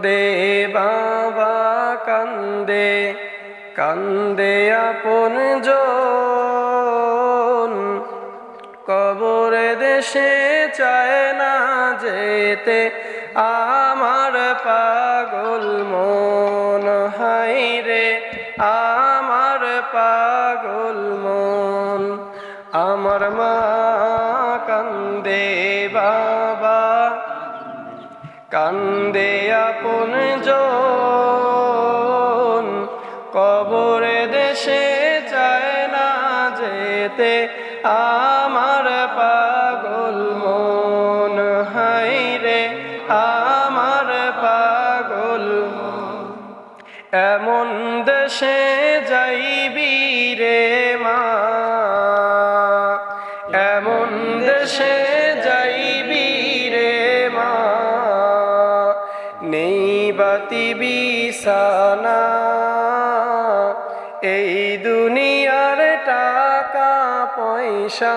কান্দে বাবা কান্দে কান্দে আপনজন, কবরে দেশে চায় না যেতে আমার পাগল মন। হায়রে আমার পাগল মন। আমার মা কান্দে বাবা কান্দে আপনজন, কবরে দেশে চায় না যেতে আমার পাগল মন। হায়রে আমার পাগল মন। এমন দেশে যাইবি রে মা, এমন দেশে যাইবি রে মা, নেই বাতি বিছানা, এই দুনিয়ার টাকা পয়সা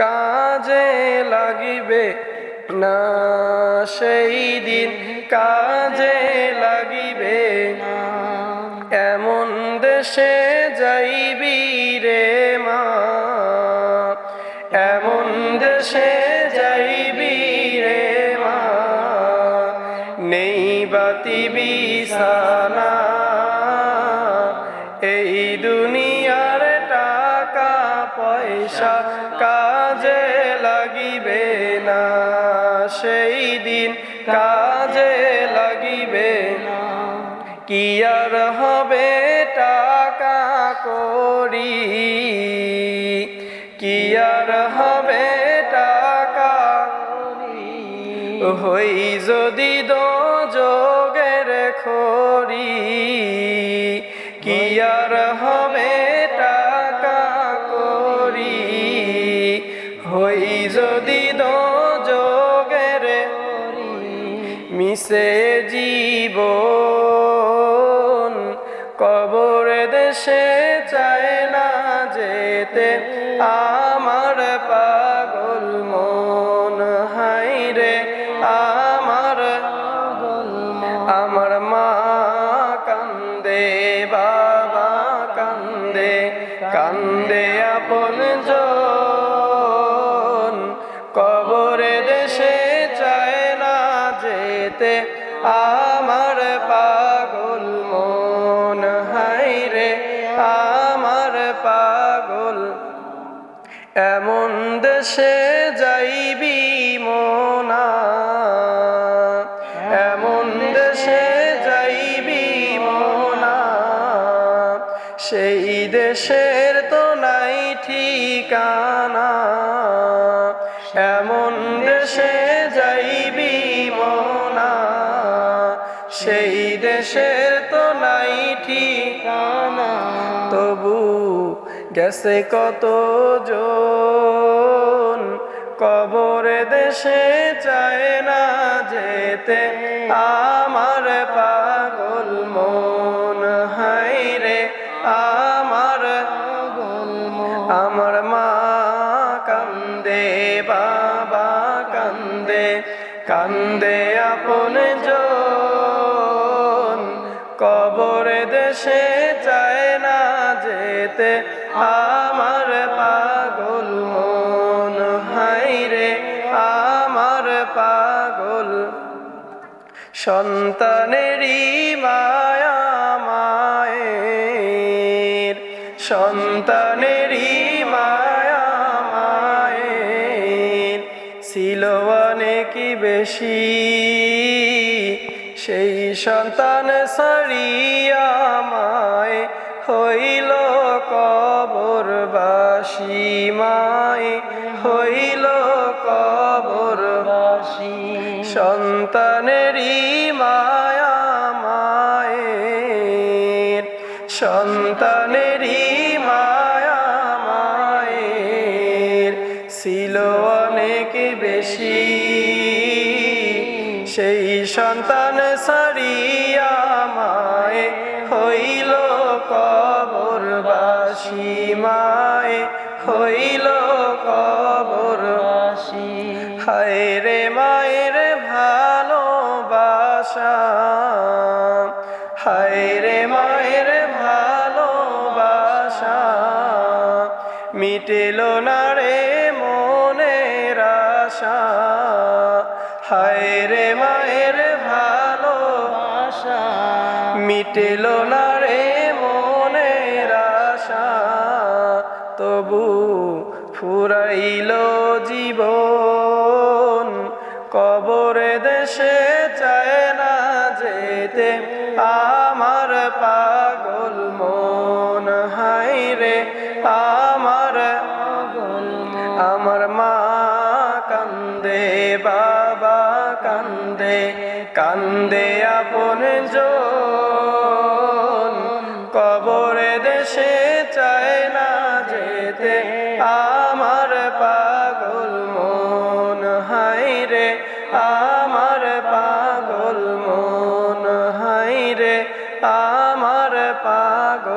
কাজে লাগিবে না, সেই দিন কাজে লাগিবে না। এমন দেশে যাইবি রে মা, এমন দেশে যাইবি রে মা, নেই বাতি বিছানা, এই দুনিয়ার টাকা পয়সা কাজে লাগিবে না, সেই দিন কাজে লাগিবে না। কি আর হবে টাকা করি, কি আর হবে টাকা করি, হই যদি দোজখের খড়ি। কি আর হবে টাকা করি, হই যদি দোজখের খড়ি। মিশে জীবন কবর দেশে চায় না যেতে আমার পাগল মন। হায়রে আমার পাগল মন। আমার মা কান্দে বাবা কান্দে কান্দে আপনজন, কবরে দেশে চায় না যেতে আমার পাগল মন। হায়রে আমার পাগল। এমন দেশে যাইবি মোনা, এমন দেশে যাইবি মোনা, সেই দেশের তো নাই ঠিকানা। এমন দেশে যাইবি মোনা, সেই দেশের তো নাই ঠিকানা। তবু গেছে কত জন, কবরে দেশে চায় না যেতে আমার পাগল মন। হায়রে আমার পাগল মন। আমার মা কান্দে বাবা কান্দে কান্দে আপনজন, কবরে দেশে চায় না যেতে আমার পাগল মন। হায়রে আমার পাগল। সন্তানেরই মায়া মায়ের, সন্তানেরই মায়া মায়ের ছিল অনেক বেশি, সেই সন্তান ছাড়িয়া মায় হইল কবরবাসী, মায় হইল কবরবাসী। সন্তানেরই মায়া মায়ের, সন্তানেরই মায়া মায়ের ছিল অনেক বেশি, সেই সন্তান ছাড়িয়া মায় হইল কবরবাসী, মায় হইল কবরবাসী। হায়রে মায়ের ভালোবাসা হায় রে মায়ের ভালোবাসা মিটেল না রে মনের আশা হায় রে মায়ের ভালোবাসা মিটেল না রে মনের আশা তবু ফুরাইল জীবন কবরে দেশে চায় না যেতে আমার পাগল মন হায় রে আমার মা কান্দে বাবা কান্দে কান্দে আপন জন কবরে দেশে চায় না যেতে আমার পাগল মন হায় রে আমার পাগল মন হায় রে আমার পাগল